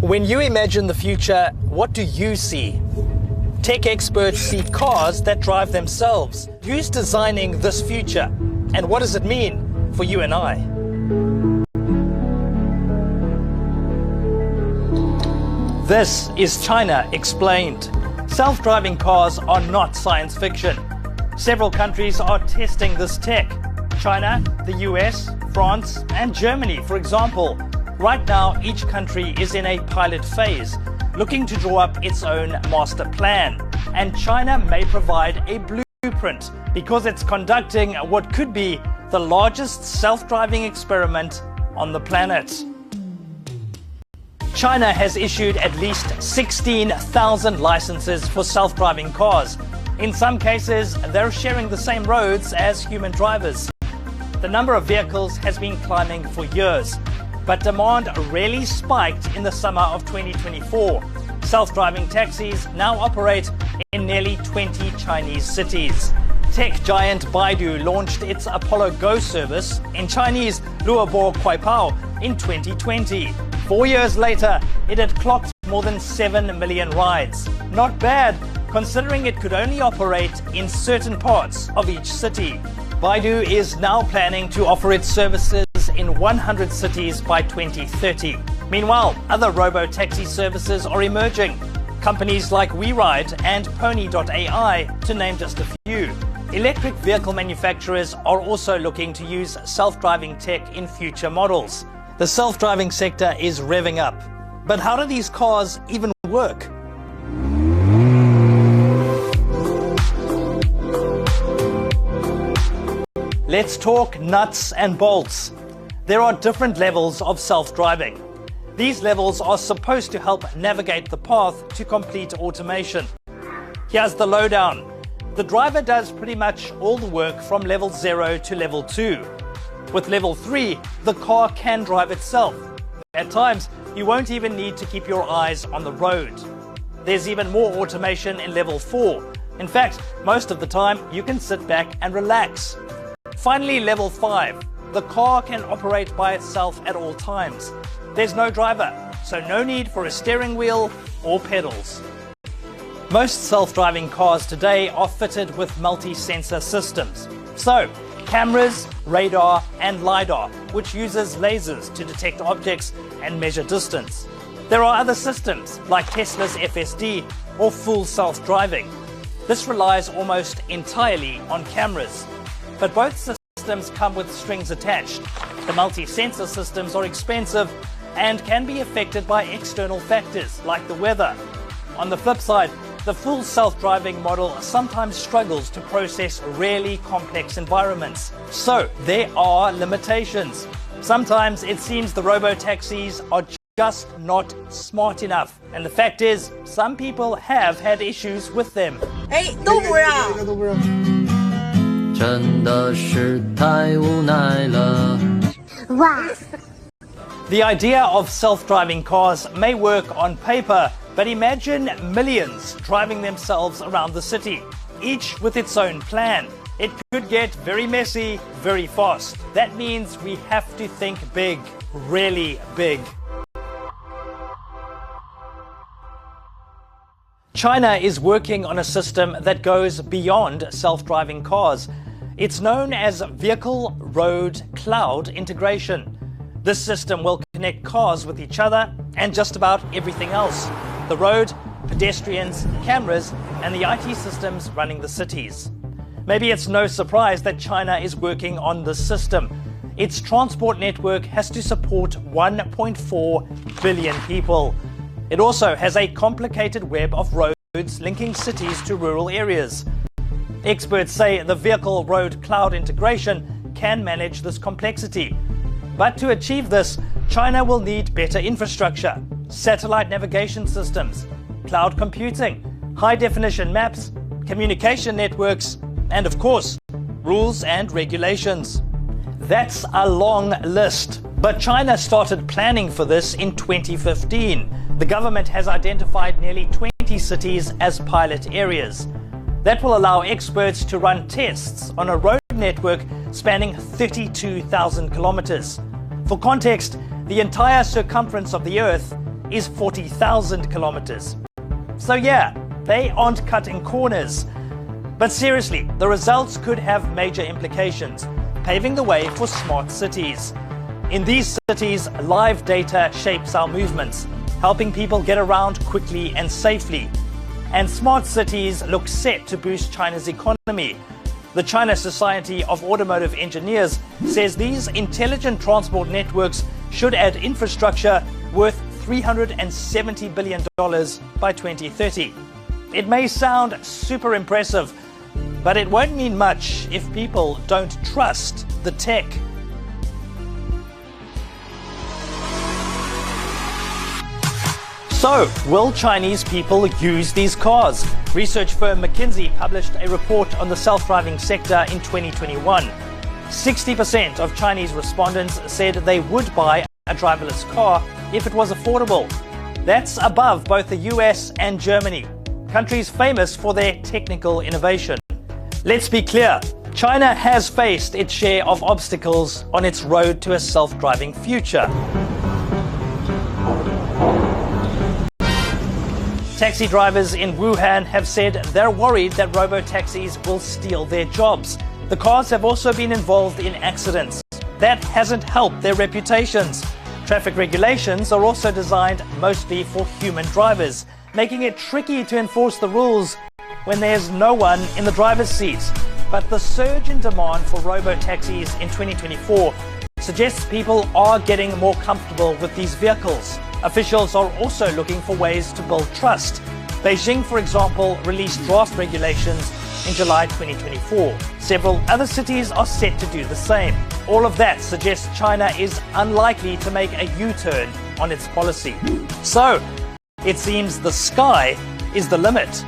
When you imagine the future, what do you see? Tech experts see cars that drive themselves. Who's designing this future? And what does it mean for you and I? This is China Explained. Self-driving cars are not science fiction. Several countries are testing this tech. China, the US, France, and Germany, for example. Right now, each country is in a pilot phase, looking to draw up its own master plan. And China may provide a blueprint because it's conducting what could be the largest self-driving experiment on the planet. China has issued at least 16,000 licenses for self-driving cars. In some cases, they're sharing the same roads as human drivers. The number of vehicles has been climbing for years, but demand really spiked in the summer of 2024. Self-driving taxis now operate in nearly 20 Chinese cities. Tech giant Baidu launched its Apollo Go service, in Chinese Luobo Kuaipao, in 2020. 4 years later, it had clocked more than 7 million rides. Not bad, considering it could only operate in certain parts of each city. Baidu is now planning to offer its services in 100 cities by 2030. Meanwhile, other robo-taxi services are emerging. Companies like WeRide and Pony.ai, to name just a few. Electric vehicle manufacturers are also looking to use self-driving tech in future models. The self-driving sector is revving up. But how do these cars even work? Let's talk nuts and bolts. There are different levels of self-driving. These levels are supposed to help navigate the path to complete automation. Here's the lowdown. The driver does pretty much all the work from level 0 to level 2. With level 3, the car can drive itself. At times, you won't even need to keep your eyes on the road. There's even more automation in level 4. In fact, most of the time, you can sit back and relax. Finally, level 5. The car can operate by itself at all times. There's no driver, so no need for a steering wheel or pedals. Most self-driving cars today are fitted with multi-sensor systems. So, cameras, radar, and LiDAR, which uses lasers to detect objects and measure distance. There are other systems, like Tesla's FSD or full self-driving. This relies almost entirely on cameras. But both systems come with strings attached. The multi-sensor systems are expensive and can be affected by external factors like the weather. On the flip side, the full self-driving model sometimes struggles to process really complex environments. So there are limitations. Sometimes it seems the robo-taxis are just not smart enough. And the fact is, some people have had issues with them. Hey, 都不让。真的是太无奈了。哇！ The idea of self-driving cars may work on paper, but imagine millions driving themselves around the city, each with its own plan. It could get very messy, very fast. That means we have to think big, really big. China is working on a system that goes beyond self-driving cars. It's known as Vehicle Road Cloud Integration. This system will connect cars with each other and just about everything else. The road, pedestrians, cameras, and the IT systems running the cities. Maybe it's no surprise that China is working on this system. Its transport network has to support 1.4 billion people. It also has a complicated web of roads linking cities to rural areas. Experts say the Vehicle Road Cloud Integration can manage this complexity. But to achieve this, China will need better infrastructure, satellite navigation systems, cloud computing, high-definition maps, communication networks, and of course, rules and regulations. That's a long list, but China started planning for this in 2015. The government has identified nearly 20 cities as pilot areas. That will allow experts to run tests on a road network spanning 32,000 kilometers. For context, the entire circumference of the Earth is 40,000 kilometers. So yeah, they aren't cutting corners. But seriously, the results could have major implications, paving the way for smart cities. In these cities, live data shapes our movements, helping people get around quickly and safely. And smart cities look set to boost China's economy. The China Society of Automotive Engineers says these intelligent transport networks should add infrastructure worth $370 billion by 2030. It may sound super impressive, but it won't mean much if people don't trust the tech. So, will Chinese people use these cars? Research firm McKinsey published a report on the self-driving sector in 2021. 60% of Chinese respondents said they would buy a driverless car if it was affordable. That's above both the US and Germany, countries famous for their technical innovation. Let's be clear, China has faced its share of obstacles on its road to a self-driving future. Taxi drivers in Wuhan have said they're worried that robo-taxis will steal their jobs. The cars have also been involved in accidents. That hasn't helped their reputations. Traffic regulations are also designed mostly for human drivers, making it tricky to enforce the rules when there's no one in the driver's seat. But the surge in demand for robo-taxis in 2024 suggests people are getting more comfortable with these vehicles. Officials are also looking for ways to build trust. Beijing, for example, released draft regulations in July 2024. Several other cities are set to do the same. All of that suggests China is unlikely to make a U-turn on its policy. So, it seems the sky is the limit.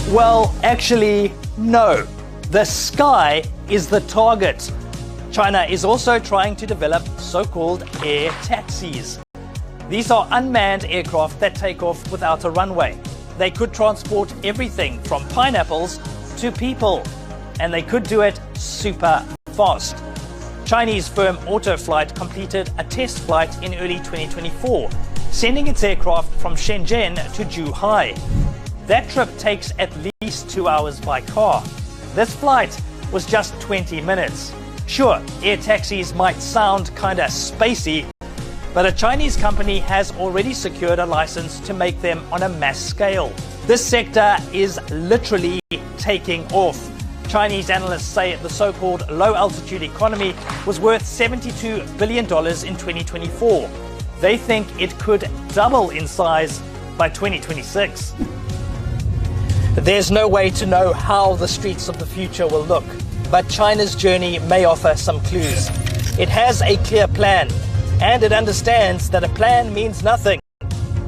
Well, actually, no. The sky is the target. China is also trying to develop so-called air taxis. These are unmanned aircraft that take off without a runway. They could transport everything from pineapples to people, and they could do it super fast. Chinese firm Autoflight completed a test flight in early 2024, sending its aircraft from Shenzhen to Zhuhai. That trip takes at least 2 hours by car. This flight was just 20 minutes. Sure, air taxis might sound kinda spacey, but a Chinese company has already secured a license to make them on a mass scale. This sector is literally taking off. Chinese analysts say the so-called low-altitude economy was worth $72 billion in 2024. They think it could double in size by 2026. There's no way to know how the streets of the future will look, but China's journey may offer some clues. It has a clear plan, and it understands that a plan means nothing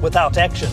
without action.